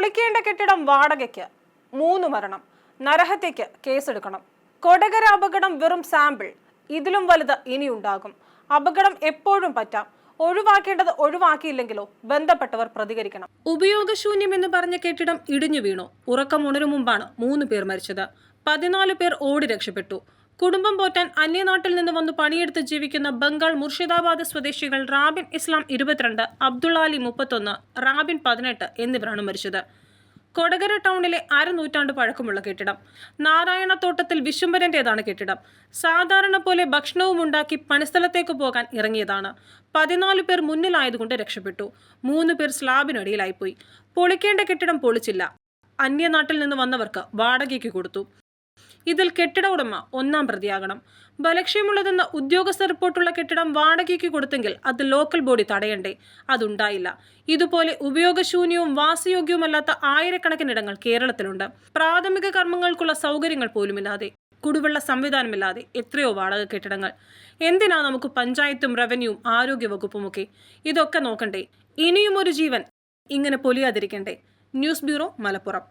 പൊളിക്കേണ്ട കെട്ടിടം വാടകയ്ക്ക് 3 മരണം, നരഹത്യയ്ക്ക് കേസെടുക്കണം. കൊടകര അപകടം വെറും സാമ്പിൾ, ഇതിലും വലുത് ഇനിയുണ്ടാകും. അപകടം എപ്പോഴും പറ്റാം, ഒഴിവാക്കേണ്ടത് ഒഴിവാക്കിയില്ലെങ്കിലോ ബന്ധപ്പെട്ടവർ പ്രതികരിക്കണം. ഉപയോഗശൂന്യം എന്ന് പറഞ്ഞ കെട്ടിടം ഇടിഞ്ഞു വീണു. ഉറക്കമുണരും മുമ്പാണ് 3 പേർ മരിച്ചത്. 14 പേർ ഓടി രക്ഷപ്പെട്ടു. കുടുംബം പോറ്റാൻ അന്യനാട്ടിൽ നിന്ന് വന്ന് പണിയെടുത്ത് ജീവിക്കുന്ന ബംഗാൾ മുർഷിദാബാദ് സ്വദേശികൾ റാബിൻ ഇസ്ലാം 22, അബ്ദുള്ളാലി 31, റാബിൻ 18 എന്നിവരാണ് മരിച്ചത്. കൊടകര ടൗണിലെ അരനൂറ്റാണ്ട് പഴക്കമുള്ള കെട്ടിടം. നാരായണത്തോട്ടത്തിൽ വിശ്വംഭരന്റേതാണ് കെട്ടിടം. സാധാരണ പോലെ ഭക്ഷണവും ഉണ്ടാക്കി പണിസ്ഥലത്തേക്ക് പോകാൻ ഇറങ്ങിയതാണ്. 14 പേർ മുന്നിലായതുകൊണ്ട് രക്ഷപ്പെട്ടു. 3 പേർ സ്ലാബിനടിയിലായിപ്പോയി. പൊളിക്കേണ്ട കെട്ടിടം പൊളിച്ചില്ല, അന്യനാട്ടിൽ നിന്ന് വന്നവർക്ക് വാടകയ്ക്ക് കൊടുത്തു. ഇതിൽ കെട്ടിട ഉടമ 1-ാം പ്രതിയാകണം. ബലക്ഷ്യമുള്ളതെന്ന ഉദ്യോഗസ്ഥ റിപ്പോർട്ടുള്ള കെട്ടിടം വാടകയ്ക്ക് കൊടുത്തെങ്കിൽ അത് ലോക്കൽ ബോഡി തടയണ്ടേ? അതുണ്ടായില്ല. ഇതുപോലെ ഉപയോഗശൂന്യവും വാസയോഗ്യവുമല്ലാത്ത ആയിരക്കണക്കിനിടങ്ങൾ കേരളത്തിലുണ്ട്. പ്രാഥമിക കർമ്മങ്ങൾക്കുള്ള സൗകര്യങ്ങൾ പോലുമില്ലാതെ, കുടിവെള്ള സംവിധാനമില്ലാതെ എത്രയോ വാടക കെട്ടിടങ്ങൾ. എന്തിനാ നമുക്ക് പഞ്ചായത്തും റവന്യൂവും ആരോഗ്യ വകുപ്പുമൊക്കെ? ഇതൊക്കെ നോക്കണ്ടേ? ഇനിയും ഒരു ജീവൻ ഇങ്ങനെ പൊലിയാതിരിക്കണ്ടേ? News bureau, Malappuram.